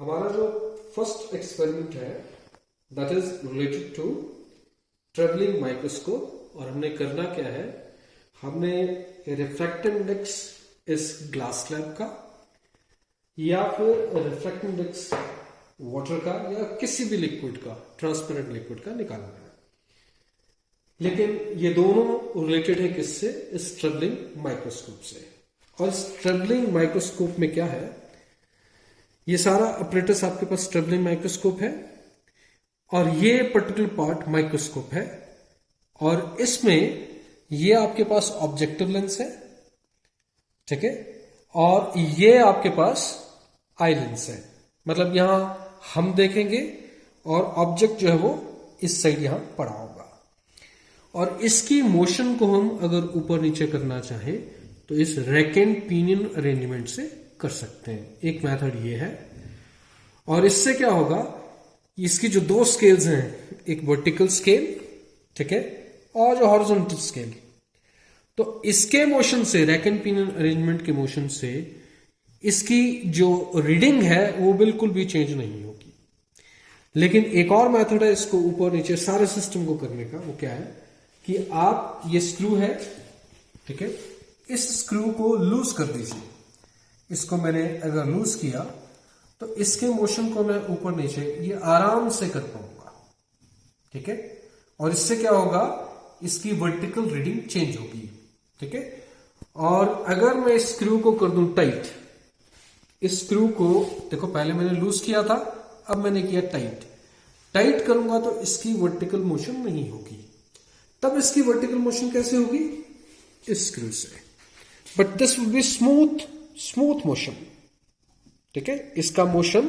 हमारा जो first experiment है that is related to travelling microscope. और हमने करना क्या है, हमने रिफ्रैक्टिव इंडेक्स इस ग्लास स्लैब का या फिर रिफ्रैक्टिव इंडेक्स वाटर का या किसी भी लिक्विड का, ट्रांसपेरेंट लिक्विड का निकालना है। लेकिन ये दोनों रिलेटेड है किससे? इस ट्रेवलिंग माइक्रोस्कोप से। और इस ट्रेवलिंग माइक्रोस्कोप में क्या है, ये सारा अपरेटस आपके पास ट्रेवलिंग माइक्रोस्कोप है और ये पर्टिकुलर पार्ट माइक्रोस्कोप है और इसमें ये आपके पास ऑब्जेक्टिव लेंस है, ठीक है, और ये आपके पास आई लेंस है। मतलब यहां हम देखेंगे और ऑब्जेक्ट जो है वो इस साइड यहां पड़ा होगा। और इसकी मोशन को हम अगर ऊपर नीचे करना चाहे तो इस रैक एंड पिनियन अरेंजमेंट से कर सकते हैं। एक मेथड ये है। और इससे क्या होगा, इसकी जो दो स्केल्स हैं, एक वर्टिकल स्केल, ठीक है, और जो हॉरिजॉन्टल स्केल, तो इसके मोशन से, रैक एंड पिनियन अरेंजमेंट के मोशन से इसकी जो रीडिंग है वो बिल्कुल भी चेंज नहीं होगी। लेकिन एक और मेथड है इसको ऊपर नीचे सारे सिस्टम को करने का। वो क्या है कि आप, ये स्क्रू है, ठीक है, इस स्क्रू को लूज कर दीजिए। इसको मैंने अगर लूज किया तो इसके मोशन को मैं ऊपर नीचे ये आराम से कर पाऊंगा, ठीक है। और इससे क्या होगा, इसकी वर्टिकल रीडिंग चेंज होगी, ठीक है। और अगर मैं इस स्क्रू को कर दूं टाइट, इस स्क्रू को देखो पहले मैंने लूज किया था, अब मैंने किया टाइट। टाइट करूंगा तो इसकी वर्टिकल मोशन नहीं होगी। तब इसकी वर्टिकल मोशन कैसे होगी? इस स्क्रू से। But this will be smooth motion, ठीक है। इसका मोशन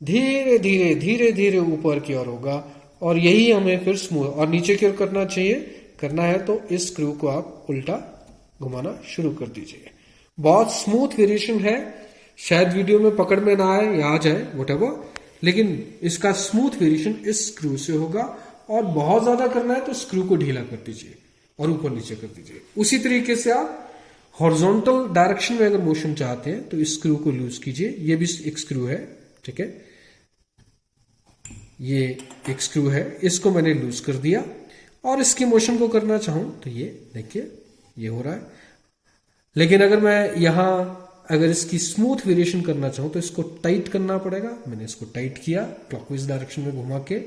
धीरे धीरे धीरे धीरे ऊपर की ओर होगा और यही हमें फिर स्मूथ और नीचे की ओर करना है तो इस स्क्रू को आप उल्टा घुमाना शुरू कर दीजिए। बहुत स्मूथ वेरिएशन है, शायद वीडियो में पकड़ में ना आए या आ जाए व्हाटएवर, लेकिन इसका स्मूथ वेरिएशन इस स्क्रू से होगा। और बहुत ज्यादा करना है तो स्क्रू को ढीला कर दीजिए और ऊपर नीचे कर दीजिए। उसी तरीके से आप हॉरिजॉन्टल डायरेक्शन में अगर मोशन चाहते हैं तो इस स्क्रू को लूज कीजिए। ये भी एक स्क्रू है, ठीक है, ये एक स्क्रू है, इसको मैंने लूज कर दिया। और इसकी मोशन को करना चाहूं तो ये देखिए ये हो रहा है। लेकिन अगर मैं यहां अगर इसकी स्मूथ वेरिएशन करना चाहूं तो इसको टाइट करना पड़ेगा। मैंने इसको टाइट किया क्लॉकवाइज डायरेक्शन में घुमा के।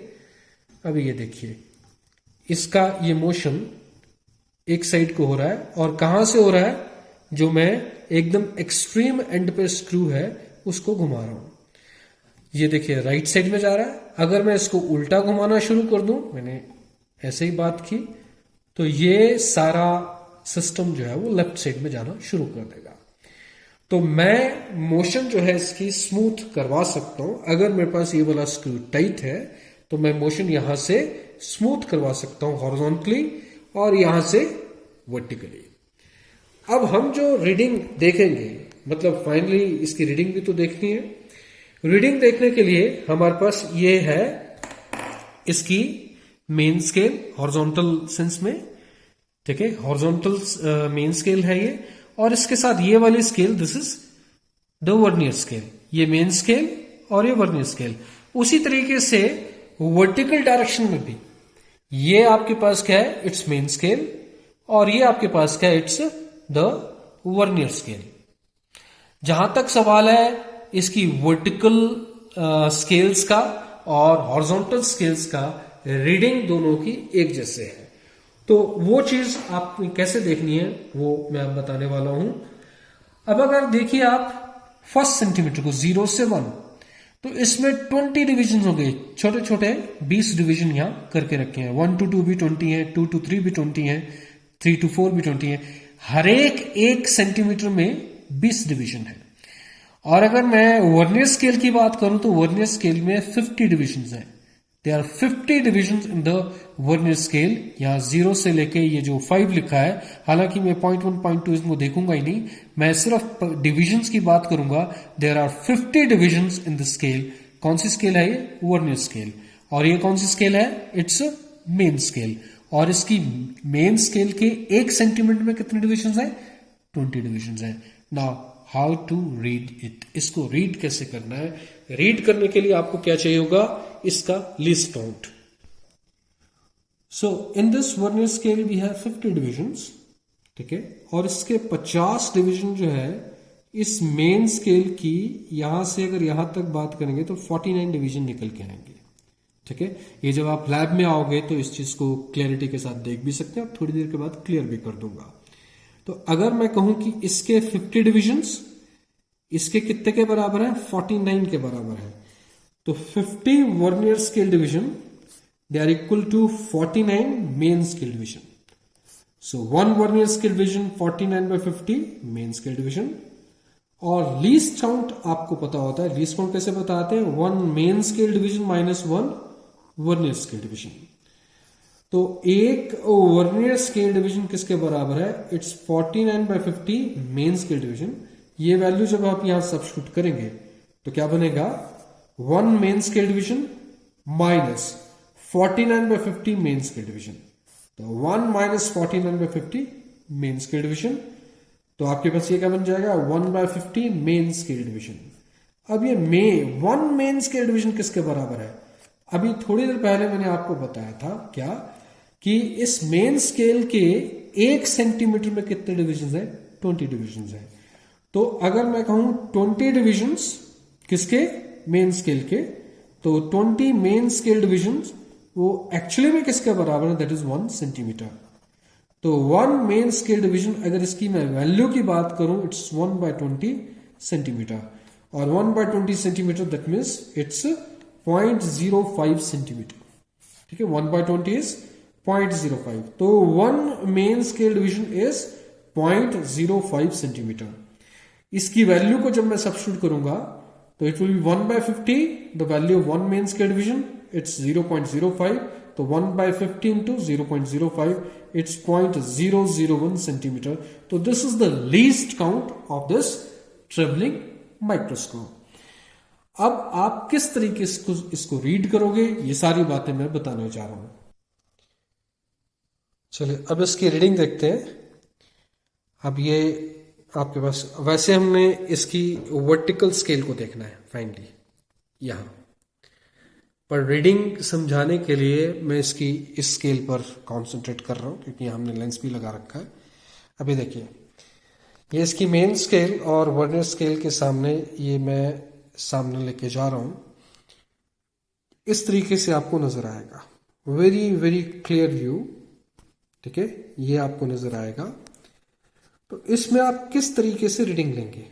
अभी ये देखिए इसका ये मोशन एक साइड को हो रहा है और कहां से हो रहा है, जो मैं एकदम एक्सट्रीम एंड पे स्क्रू है उसको घुमा रहा हूं। ये देखिए राइट साइड में जा रहा है। अगर मैं इसको उल्टा घुमाना शुरू कर दूं, मैंने ऐसे ही बात की, तो ये सारा सिस्टम जो है वो लेफ्ट साइड में जाना शुरू कर देगा। तो मैं मोशन जो है इसकी स्मूथ करवा सकता हूं। अगर मेरे पास ये वाला स्क्रू टाइट है तो मैं मोशन यहां से स्मूथ करवा सकता हूं हॉरिजॉन्टली और यहां से वर्टिकली। अब हम जो रीडिंग देखेंगे, मतलब फाइनली इसकी रीडिंग भी तो देखनी है। रीडिंग देखने के लिए हमारे पास ये है इसकी मेन स्केल हॉरिजॉन्टल सेंस में, ठीक है, हॉरिजॉन्टल मेन स्केल है ये। और इसके साथ ये वाली scale, this is the vernier scale. ये मेन स्केल और ये वर्नियर स्केल। उसी तरीके से वर्टिकल डायरेक्शन में भी ये आपके पास क्या है, इट्स मेन स्केल, और ये आपके पास क्या है, इट्स द वर्नियर स्केल। जहां तक सवाल है इसकी वर्टिकल स्केल्स का और हॉरिजॉन्टल स्केल्स का, रीडिंग दोनों की एक जैसे है। तो वो चीज आपने कैसे देखनी है वो मैं अब बताने वाला हूं। अब अगर देखिए आप फर्स्ट सेंटीमीटर को 0 से 1, तो इसमें 20 डिवीजन हो गए, छोटे छोटे 20 डिवीजन यहां करके रखे हैं। 1 to 2 भी 20 है, 2 to 3 भी 20 है, 3 to 4 भी 20 है। हर एक सेंटीमीटर में 20 डिवीजन है। और अगर मैं वर्नियर स्केल की बात करूं तो वर्नियर स्केल में 50 डिविजन है। There are 50 division in the vernier scale. यहां 0 से लेके ये जो 5 लिखा है, हालांकि मैं 0.1 0.2 इसको देखूंगा ही नहीं, मैं सिर्फ डिविजन्स की बात करूंगा। There are 50 divisions in the scale. कौन सी स्केल है ये? Vernier scale. और ये कौन सी स्केल है? It's main scale. और इसकी मेन स्केल के 1 सेंटीमीटर में कितने डिविजन है? 20 डिविजन है। Now how to read it, इसको रीड कैसे करना है। रीड करने के लिए आपको क्या चाहिए होगा, इसका least count. So in this vernier scale we have 50 divisions, ठीक है, और इसके 50 डिवीजन जो है इस मेन स्केल की, यहां से अगर यहां तक बात करेंगे तो 49 डिवीजन निकल के आएंगे, ठीक है। ये जब आप लैब में आओगे तो इस चीज को क्लैरिटी के साथ देख भी सकते हैं, आप थोड़ी देर के बाद क्लियर भी कर दूंगा। तो अगर मैं कहूं कि इसके 50 डिविजन्स इसके कितने के बराबर है, 49 के बराबर है, तो 50 vernier scale division they are equal to 49 main scale division. So 1 vernier scale division 49/50 main scale division. और लीस्ट काउंट आपको पता होता है, लीस्ट काउंट कैसे बताते हैं, 1 main scale division minus 1 vernier scale division. तो एक वर्नियर स्केल डिवीजन किसके बराबर है, इट्स 49/50 मेन स्केल डिवीजन। ये वैल्यू जब आप यहां सब्स्टिट्यूट करेंगे तो क्या बनेगा, 1 main scale division minus 49/50 main scale division. तो 1 माइनस 49/50 मेन स्केल डिवीजन, तो आपके पास ये क्या बन जाएगा, 1/50 मेन स्केल डिवीजन। अब ये 1 मेन स्केल डिवीजन किसके बराबर है, अभी थोड़ी देर पहले मैंने आपको बताया था क्या, कि इस मेन स्केल के 1 सेंटीमीटर में कितने डिविजन है, 20 डिविजन है। तो अगर मैं कहूं 20 डिविजन किसके, मेन स्केल के, तो 20 मेन स्केल डिविजन वो एक्चुअली में किसके बराबर है, दैट इज 1 सेंटीमीटर। तो 1 मेन स्केल डिवीजन अगर इसकी मैं वैल्यू की बात करूं, इट्स 1/20 सेंटीमीटर, और 1/20 centimetre that means it's 0.05 centimetre, ठीक है, 1/20 इज 0.05। तो 1 main scale division is 0.05 centimetre. इसकी वैल्यू को जब मैं सब्स्टिट्यूट करूंगा तो it will be 1/50, the value of 1 main scale division it's 0.05, तो 1/50 इंटू 0.05 इट्स 0.001 सेंटीमीटर। तो this is the least count of this travelling microscope. अब आप किस तरीके से इसको रीड करोगे, ये सारी बातें मैं बताने जा रहा हूं। चलिए अब इसकी रीडिंग देखते हैं। अब ये आपके पास, वैसे हमने इसकी वर्टिकल स्केल को देखना है फाइनली यहां पर, रीडिंग समझाने के लिए मैं इसकी इस स्केल पर कंसंट्रेट कर रहा हूं, क्योंकि हमने लेंस भी लगा रखा है। अभी देखिए ये इसकी मेन स्केल और वर्नियर स्केल के सामने, ये मैं सामने लेके जा रहा हूं, इस तरीके से आपको नजर आएगा, वेरी वेरी क्लियर व्यू, ठीक है, ये आपको नजर आएगा। तो इसमें आप किस तरीके से रीडिंग लेंगे,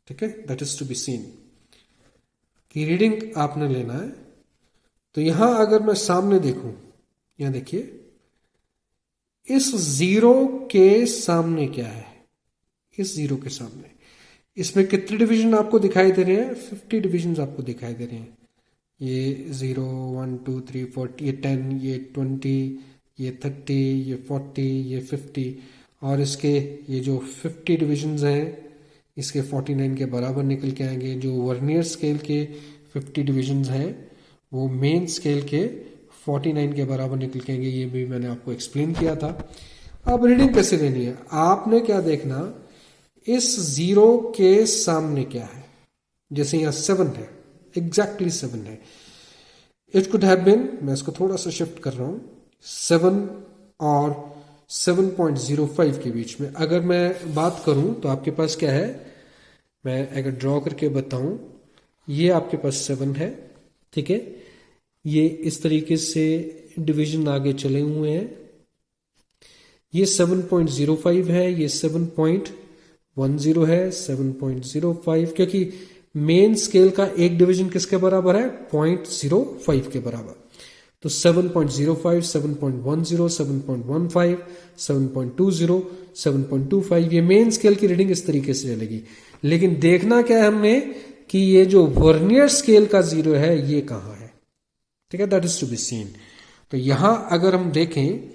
ठीक है, that is to be seen, कि रीडिंग आपने लेना है। तो यहां अगर मैं सामने देखूं, यहां देखिए इस जीरो के सामने क्या है, इस जीरो के सामने इसमें कितने डिवीजन आपको दिखाई दे रहे हैं, 50 डिवीजन आपको दिखाई दे रहे हैं। ये 0 1 2 3 4, ये 10, ये 20, ये 30, ये 40, ये 50, और इसके ये जो 50 डिविजन्स हैं इसके 49 के बराबर निकल के आएंगे। जो वर्नियर स्केल के 50 डिविजन्स हैं वो मेन स्केल के 49 के बराबर निकल के आएंगे, ये भी मैंने आपको एक्सप्लेन किया था। अब रीडिंग कैसे लेनी है, आपने क्या देखना, इस जीरो के सामने क्या है, जैसे यहां 7 है, एग्जैक्टली 7 है, इट कुड हैव बीन, मैं इसको थोड़ा सा शिफ्ट कर रहा हूं, 7 और 7.05 के बीच में अगर मैं बात करूं तो आपके पास क्या है, मैं अगर ड्रॉ करके बताऊं, ये आपके पास 7 है, ठीक है, ये इस तरीके से डिवीजन आगे चले हुए हैं, ये 7.05 है, ये 7.10 है, 7.05, क्योंकि मेन स्केल का एक डिवीजन किसके बराबर है, 0.05 के बराबर। तो 7.05, 7.10, 7.15, 7.20, 7.25, ये मेन स्केल की रीडिंग इस तरीके से चलेगी। लेकिन देखना क्या है हमने, कि ये जो वर्नियर स्केल का जीरो है ये कहां है, ठीक है, that is to be seen. तो यहां अगर हम देखें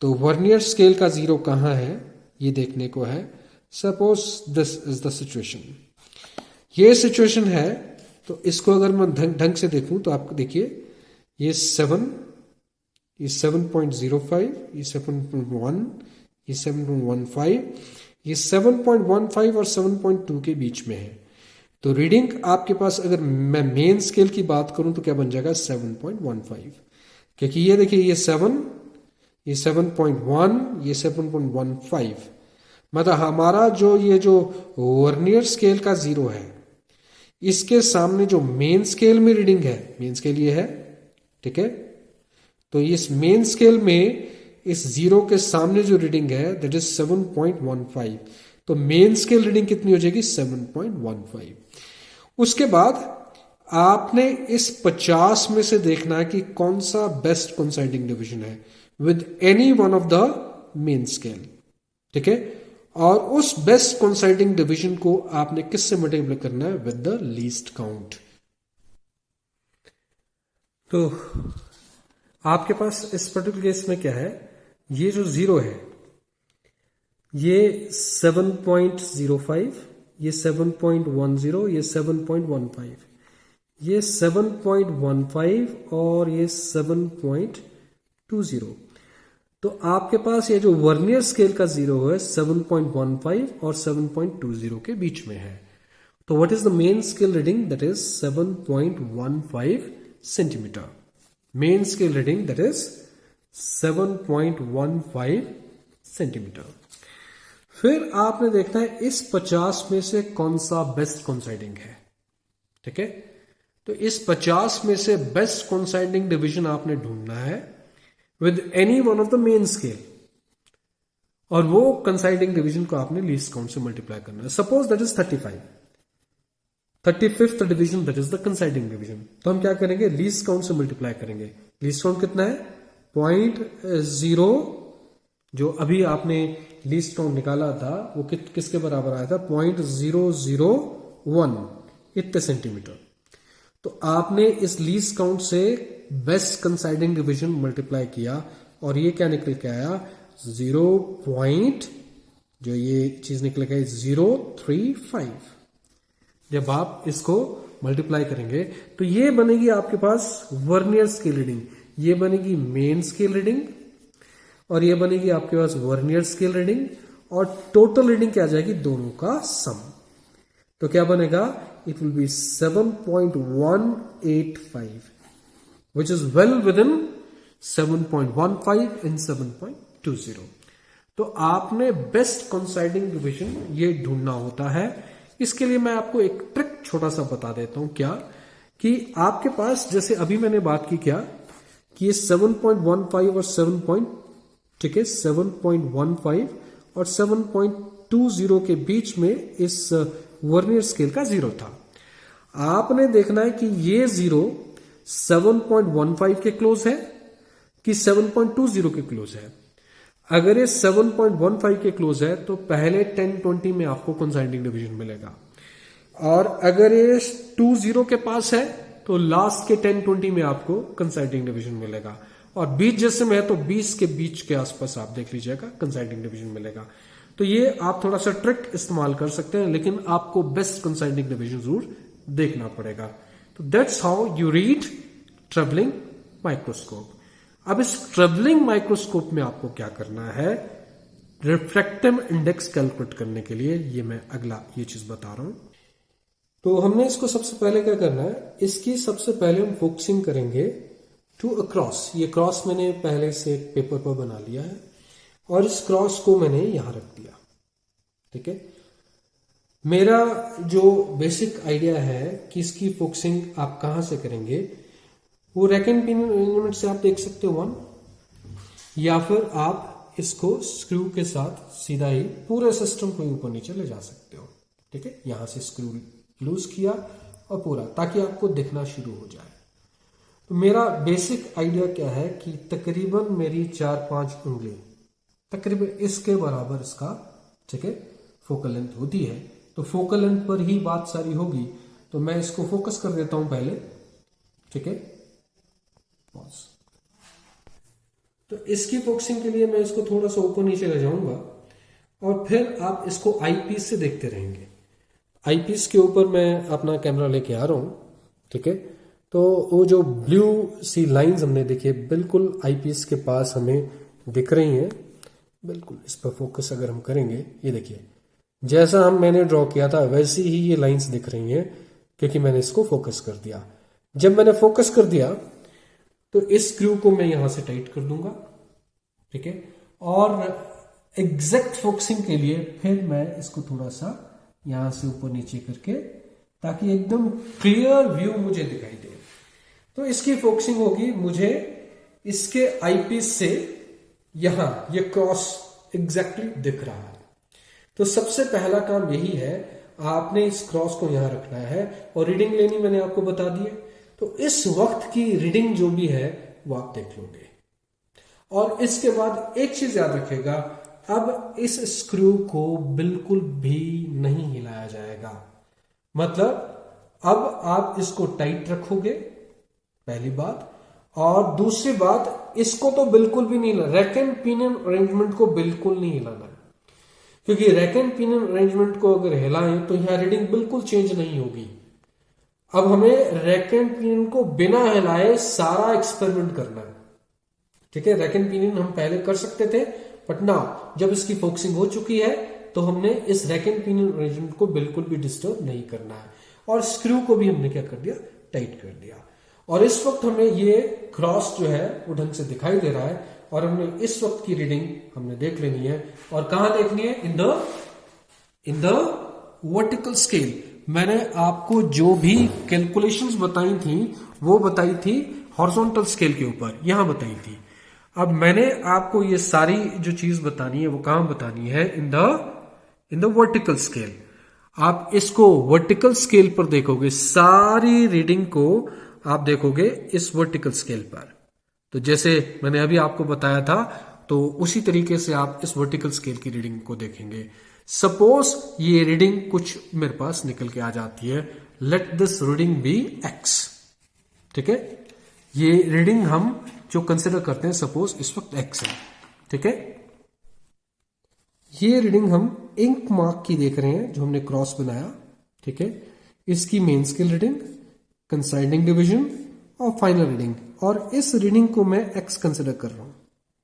तो वर्नियर स्केल का जीरो कहां है, ये देखने को है। Suppose this is the situation, ये सिचुएशन है, तो इसको अगर मैं ढंग से देखूं तो आपको देखिए ये 7, ये 7.05, ये 7.1, ये 7.15, ये 7.15 और 7.2 के बीच में है। तो रीडिंग आपके पास अगर मैं मेन स्केल की बात करूं तो क्या बन जाएगा 7.15, क्योंकि ये देखिए ये 7, ये 7.1, ये 7.15, मतलब हमारा जो ये जो वर्नियर स्केल का जीरो है इसके सामने जो मेन स्केल में रीडिंग है, मेन स्केल ये है, ठीक है। तो इस मेन स्केल में इस जीरो के सामने जो रीडिंग है दैट इज 7.15, तो मेन स्केल रीडिंग कितनी हो जाएगी 7.15। उसके बाद आपने इस 50 में से देखना है कि कौन सा बेस्ट कोइंसाइडिंग डिवीजन है with any one of the main scale, ठीक है। और उस बेस्ट कोइंसाइडिंग डिवीजन को आपने किससे मल्टीप्लाई करना है विद द लीस्ट काउंट। तो आपके पास इस पर्टिकुलर केस में क्या है, ये जो जीरो है ये 7.05, ये 7.10, ये 7.15, ये 7.15 और ये 7.20। तो आपके पास ये जो वर्नियर स्केल का जीरो है 7.15 और 7.20 के बीच में है। तो what is the main scale reading, that is 7.15 centimetre. Main scale reading that is 7.15 centimetre. फिर आपने देखना है इस 50 में से कौन सा बेस्ट कोइंसाइडिंग है, ठीक है। तो इस 50 में से बेस्ट कोइंसाइडिंग डिवीजन आपने ढूंढना है with any one of the main scale, और वो कोइंसाइडिंग डिवीजन को आपने लीस्ट काउंट से मल्टीप्लाई करना है। Suppose that is 35, 35th division that is the coinciding division. तो हम क्या करेंगे, लीस्ट काउंट से मल्टीप्लाई करेंगे। लीस्ट काउंट कितना है 0.0, जो अभी आपने लीस्ट काउंट निकाला था वो किसके बराबर आया था 0.001 इतने सेंटीमीटर। तो आपने इस लीस्ट काउंट से बेस्ट कोइंसाइडिंग डिवीजन मल्टीप्लाई किया और ये क्या निकल के आया 0. जो ये चीज निकल के 035। जब आप इसको मल्टीप्लाई करेंगे तो ये बनेगी आपके पास वर्नियर स्केल रीडिंग, ये बनेगी मेन स्केल रीडिंग, और ये बनेगी आपके पास वर्नियर स्केल रीडिंग, और टोटल रीडिंग क्या आ जाएगी दोनों का सम। तो क्या बनेगा, it will be 7.185 which is well within 7.15 and 7.20। तो आपने बेस्ट कोइंसाइडिंग डिवीजन ये ढूंढना होता है। इसके लिए मैं आपको एक ट्रिक छोटा सा बता देता हूं, क्या कि आपके पास जैसे अभी मैंने बात की क्या कि ये 7.15 और 7.15 और 7.20 के बीच में इस वर्नियर स्केल का जीरो था। आपने देखना है कि ये जीरो 7.15 के क्लोज है कि 7.20 के क्लोज है। अगर ये 7.15 के क्लोज है तो पहले 10-20 में आपको कोइंसाइडिंग डिवीजन मिलेगा, और अगर ये 20 के पास है तो लास्ट के 10-20 में आपको कोइंसाइडिंग डिवीजन मिलेगा, और 20 जैसे में है तो 20 के बीच के आसपास आप देख लीजिएगा कोइंसाइडिंग डिवीजन मिलेगा। तो ये आप थोड़ा सा ट्रिक इस्तेमाल कर सकते हैं, लेकिन आपको बेस्ट कोइंसाइडिंग डिवीजन जरूर देखना पड़ेगा। तो that's how you read travelling microscope. अब इस ट्रेवलिंग माइक्रोस्कोप में आपको क्या करना है, रिफ्रैक्टिव इंडेक्स कैलकुलेट करने के लिए ये मैं अगला ये चीज बता रहा हूं। तो हमने इसको सबसे पहले क्या करना है, इसकी सबसे पहले हम फोकसिंग करेंगे टू अ क्रॉस। ये क्रॉस मैंने पहले से पेपर पर बना लिया है और इस क्रॉस को मैंने यहां रख दिया, ठीक है। मेरा जो बेसिक आइडिया है कि इसकी फोकसिंग आप कहां से करेंगे, वो रेकन पिन यूनिट से आप देख सकते हो 1, या फिर आप इसको स्क्रू के साथ सीधा ही पूरे सिस्टम को ऊपर नीचे ले जा सकते हो, ठीक है। यहां से स्क्रू लूज किया और पूरा, ताकि आपको दिखना शुरू हो जाए। तो मेरा बेसिक आइडिया क्या है कि तकरीबन मेरी 4-5 उंगली तकरीबन इसके बराबर इसका, ठीक है, फोकल लेंथ होती है। तो फोकल लेंथ पर ही बात सारी होगी, तो मैं इसको फोकस कर देता हूं पहले, ठीक है। पॉज। तो इसकी फोकसिंग के लिए मैं इसको थोड़ा सा ऊपर नीचे ले जाऊंगा और फिर आप इसको आईपीस से देखते रहेंगे। आईपीस के ऊपर मैं अपना कैमरा लेके आ रहा हूं, ठीक है। तो वो जो ब्लू सी लाइंस हमने देखी बिल्कुल आईपीस के पास हमें दिख रही हैं, बिल्कुल इस पर फोकस अगर हम करेंगे, ये देखिए जैसा मैंने ड्रॉ किया था वैसी ही ये लाइंस दिख रही हैं, क्योंकि मैंने इसको फोकस कर दिया। जब मैंने फोकस कर दिया तो इस स्क्रू को मैं यहां से टाइट कर दूंगा, ठीक है। और एग्जैक्ट फोकसिंग के लिए फिर मैं इसको थोड़ा सा यहां से ऊपर नीचे करके, ताकि एकदम क्लियर व्यू मुझे दिखाई दे। तो इसकी फोकसिंग होगी, मुझे इसके आईपीस से यहां ये क्रॉस एग्जैक्टली दिख रहा है। तो सबसे पहला काम यही है, आपने इस क्रॉस को यहां रखना है और रीडिंग लेनी मैंने आपको बता दी है। तो इस वक्त की रीडिंग जो भी है वो आप देख लोगे। और इसके बाद एक चीज याद रखिएगा, अब इस स्क्रू को बिल्कुल भी नहीं हिलाया जाएगा। मतलब अब आप इसको टाइट रखोगे, पहली बात। और दूसरी बात, इसको तो बिल्कुल भी नहीं हिलाना, रैक एंड पिनियन अरेंजमेंट को बिल्कुल नहीं हिलाना है, क्योंकि रैक एंड पिनियन अरेंजमेंट को अगर हिलाएं तो यहां रीडिंग बिल्कुल चेंज नहीं होगी। अब हमें रैक एंड पिनियन को बिना हिलाए सारा एक्सपेरिमेंट करना है, ठीक है। रैक एंड पिनियन हम पहले कर सकते थे, बट नाउ जब इसकी फोकसिंग हो चुकी है तो हमने इस रैक एंड पिनियन अरेंजमेंट को बिल्कुल भी डिस्टर्ब नहीं करना है। और स्क्रू को भी हमने क्या कर दिया, टाइट कर दिया। और इस वक्त हमें ये क्रॉस जो है वो ढंग से दिखाई दे रहा है, और हमने इस वक्त की रीडिंग हमने देख लेनी है। और कहां देखनी है, इन द वर्टिकल स्केल। मैंने आपको जो भी कैलकुलेशंस बताई थी वो बताई थी हॉरिजॉन्टल स्केल के ऊपर, यहां बताई थी। अब मैंने आपको ये सारी जो चीज बतानी है वो कहां बतानी है, इन द वर्टिकल स्केल। आप इसको वर्टिकल स्केल पर देखोगे, सारी रीडिंग को आप देखोगे इस वर्टिकल स्केल पर। तो जैसे मैंने अभी आपको बताया था, तो उसी तरीके से आप इस वर्टिकल स्केल की रीडिंग को देखेंगे। सपोज ये रीडिंग कुछ मेरे पास निकल के आ जाती है, let this reading be x, ठीक है। ये रीडिंग हम जो कंसिडर करते हैं, सपोज इस वक्त x है, ठीक है। ये रीडिंग हम इंक मार्क की देख रहे हैं जो हमने क्रॉस बनाया, ठीक है। इसकी मेन स्केल रीडिंग, कंसाइडिंग डिवीजन और फाइनल रीडिंग। और इस रीडिंग को मैं x कंसिडर कर रहा हूं,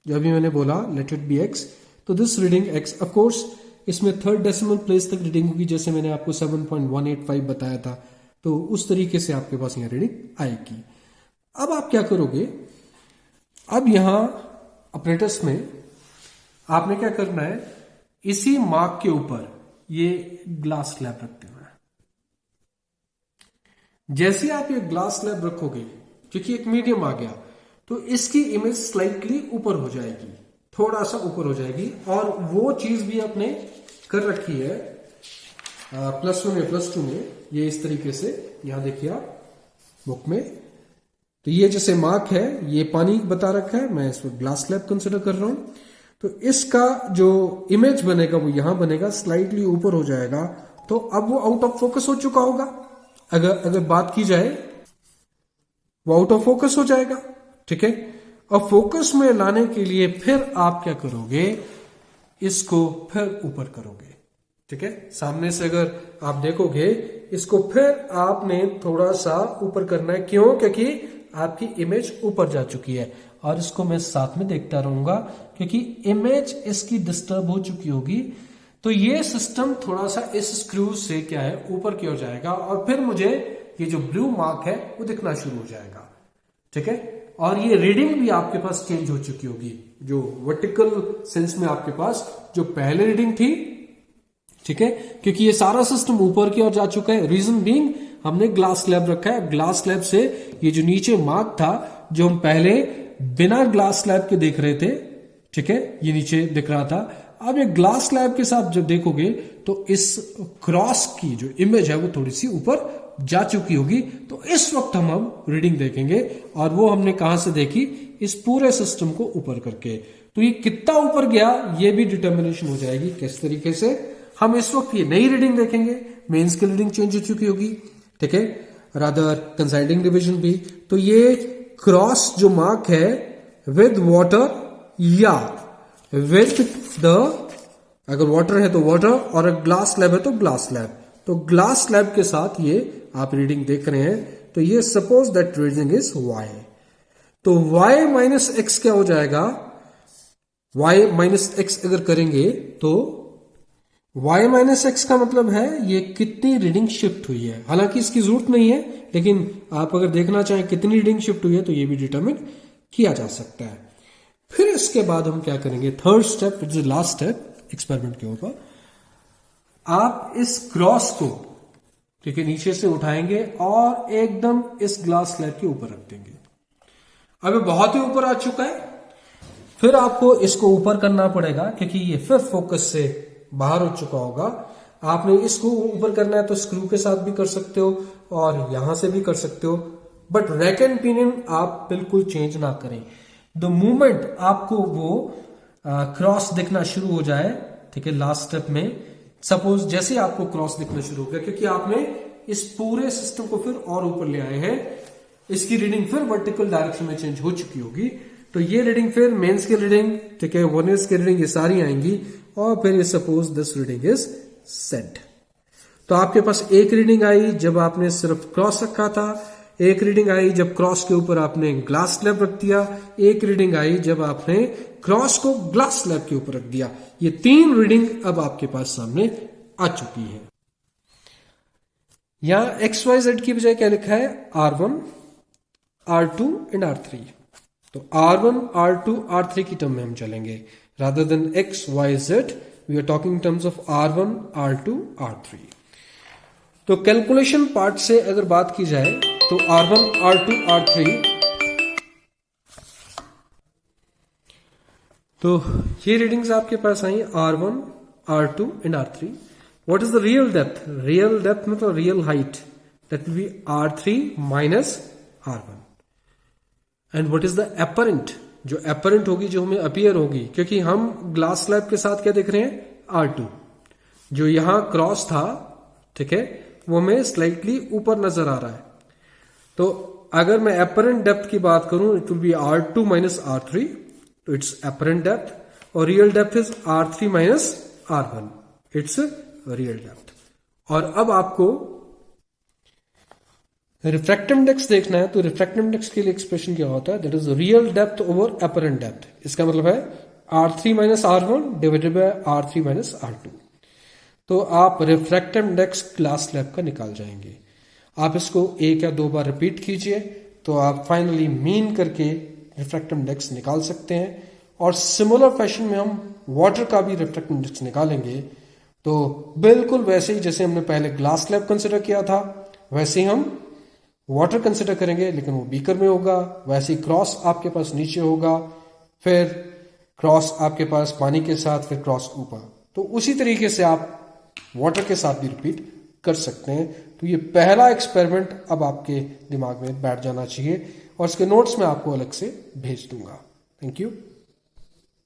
जो अभी मैंने बोला लेट इट बी x। तो this reading x, of course इसमें थर्ड डेसिमल प्लेस तक रीडिंग होगी, जैसे मैंने आपको 7.185 बताया था। तो उस तरीके से आपके पास यहां रीडिंग आएगी। अब आप क्या करोगे, अब यहां ऑपरेटर्स में आपने क्या करना है, इसी मार्क के ऊपर ये ग्लास स्लैब रखते हुए, जैसे आप ये ग्लास स्लैब रखोगे, क्योंकि एक मीडियम आ गया, तो इसकी इमेज स्लाइटली ऊपर हो जाएगी, थोड़ा सा ऊपर हो जाएगी। और वो चीज भी आपने कर रखी है +1 में +2 में, ये इस तरीके से यहां देखिए आप बुक में। तो ये जैसे मार्क है, ये पानी बता रखा है, मैं इसको ग्लास स्लैब कंसिडर कर रहा हूं। तो इसका जो इमेज बनेगा वो यहां बनेगा, स्लाइटली ऊपर हो जाएगा। तो अब वो आउट ऑफ फोकस हो चुका होगा, अगर बात की जाए वो आउट ऑफ फोकस हो जाएगा, ठीक है। और फोकस में लाने के लिए फिर आप क्या करोगे, इसको फिर ऊपर करोगे, ठीक है। सामने से अगर आप देखोगे, इसको फिर आपने थोड़ा सा ऊपर करना है। क्यों? क्योंकि आपकी इमेज ऊपर जा चुकी है। और इसको मैं साथ में देखता रहूंगा, क्योंकि इमेज इसकी डिस्टर्ब हो चुकी होगी। तो ये सिस्टम थोड़ा सा इस स्क्रू से क्या है, ऊपर की ओर जाएगा, और फिर मुझे ये जो ब्लू मार्क है वो दिखना शुरू हो जाएगा, ठीक है। और ये रीडिंग भी आपके पास चेंज हो चुकी होगी, जो वर्टिकल सेंस में आपके पास जो पहले रीडिंग थी, ठीक है, क्योंकि ये सारा सिस्टम ऊपर की ओर जा चुका है। रीजन बीइंग हमने ग्लास स्लैब रखा है, ग्लास स्लैब से ये जो नीचे मार्क था, जो हम पहले बिना ग्लास स्लैब के देख रहे थे, ठीक है, ये नीचे दिख रहा था। अब ये ग्लास स्लैब के साथ जब देखोगे तो इस क्रॉस की जो इमेज है वो थोड़ी सी ऊपर जा चुकी होगी। तो इस वक्त हम रीडिंग देखेंगे, और वो हमने कहां से देखी, इस पूरे सिस्टम को ऊपर करके। तो ये कितना ऊपर गया ये भी डिटर्मिनेशन हो जाएगी। किस तरीके से हम इस वक्त ये नई रीडिंग देखेंगे, मेन स्केल रीडिंग चेंज हो चुकी होगी, ठीक है, रादर कंसाइडिंग डिवीजन भी। तो ये क्रॉस जो मार्क है विद वाटर या विद द, अगर वाटर है तो वाटर, और ग्लास स्लैब है तो ग्लास स्लैब। तो ग्लास स्लैब के साथ ये आप रीडिंग देख रहे हैं। तो ये suppose that reading is y। तो y माइनस एक्स क्या हो जाएगा, y माइनस एक्स अगर करेंगे तो y माइनस एक्स का मतलब है ये कितनी रीडिंग शिफ्ट हुई है। हालांकि इसकी जरूरत नहीं है, लेकिन आप अगर देखना चाहें कितनी रीडिंग शिफ्ट हुई है तो ये भी डिटरमिन किया जा सकता है। फिर इसके बाद हम क्या करेंगे, third step, it is last step experiment के ऊपर। आप इस क्रॉस को ठीक है नीचे से उठाएंगे और एकदम इस ग्लास स्लैब के ऊपर रख देंगे। अब बहुत ही ऊपर आ चुका है, फिर आपको इसको ऊपर करना पड़ेगा क्योंकि ये फिर फोकस से बाहर हो चुका होगा। आपने इसको ऊपर करना है तो स्क्रू के साथ भी कर सकते हो और यहां से भी कर सकते हो, बट रैक एंड पिनियन आप बिल्कुल चेंज ना करें। द मोमेंट आपको वो क्रॉस दिखना शुरू हो जाए, ठीक है, लास्ट स्टेप में सपोज जैसे ही आपको क्रॉस दिखना शुरू हो गया, क्योंकि आपने इस पूरे सिस्टम को फिर और ऊपर ले आए हैं, इसकी रीडिंग फिर वर्टिकल डायरेक्शन में चेंज हो चुकी होगी, तो ये रीडिंग फिर मेंस की रीडिंग, ठीक है, वर्नियर्स की रीडिंग, ये सारी आएंगी और फिर ये suppose this reading is set. तो आपके पास एक रीडिंग आई जब आपने सिर्फ क्रॉस रखा था, एक रीडिंग आई जब क्रॉस के ऊपर आपने ग्लास स्लैब रख दिया, एक रीडिंग आई जब आपने क्रॉस को ग्लास स्लैब के ऊपर रख दिया। ये तीन रीडिंग अब आपके पास सामने आ चुकी है। यहां XYZ की बजाय क्या लिखा है, R1, R2 एंड R3। तो R1, R2, R3 की टर्म में हम चलेंगे, rather than XYZ we are talking terms of R1, R2, R3। तो कैलकुलेशन पार्ट से अगर बात की जाए तो R1, R2, R3, तो ये रीडिंग्स आपके पास आई R1, R2 and R3। What is the real depth? Real depth मतलब real height, that will be R3 minus R1। And what is the apparent? जो एपरेंट होगी, जो हमें अपीयर होगी, क्योंकि हम ग्लास स्लैब के साथ क्या देख रहे हैं, R2। जो यहां क्रॉस था, ठीक है, वो हमें स्लाइटली ऊपर नजर आ रहा है। तो अगर मैं एपरेंट डेप्थ की बात करूं, it will be R2 minus R3, तो इट्स एपरेंट डेप्थ, और real depth is R3 minus R1, it's real depth. और अब आपको रिफ्रैक्टिव इंडेक्स देखना है, तो रिफ्रैक्टिव इंडेक्स के लिए एक्सप्रेशन क्या होता है, that is real depth over apparent depth. इसका मतलब है R3 minus R1 divided by R3 minus R2। तो आप रिफ्रैक्टिव इंडेक्स ग्लास स्लैब का निकाल जाएंगे। आप इसको एक या दो बार रिपीट कीजिए तो आप फाइनली मीन करके रिफ्रैक्टिव इंडेक्स निकाल सकते हैं। और सिमिलर फैशन में हम वाटर का भी रिफ्रैक्टिव इंडेक्स निकालेंगे। तो बिल्कुल वैसे ही जैसे हमने पहले ग्लास स्लैब कंसिडर किया था, वैसे ही हम वाटर कंसिडर करेंगे, लेकिन वो बीकर में होगा। वैसे ही क्रॉस आपके पास नीचे होगा, फिर क्रॉस आपके पास पानी के साथ, फिर क्रॉस ऊपर। तो उसी तरीके से आप वाटर के साथ भी रिपीट कर सकते हैं। तो ये पहला एक्सपेरिमेंट अब आपके दिमाग में बैठ जाना चाहिए और इसके नोट्स मैं आपको अलग से भेज दूंगा। Thank you.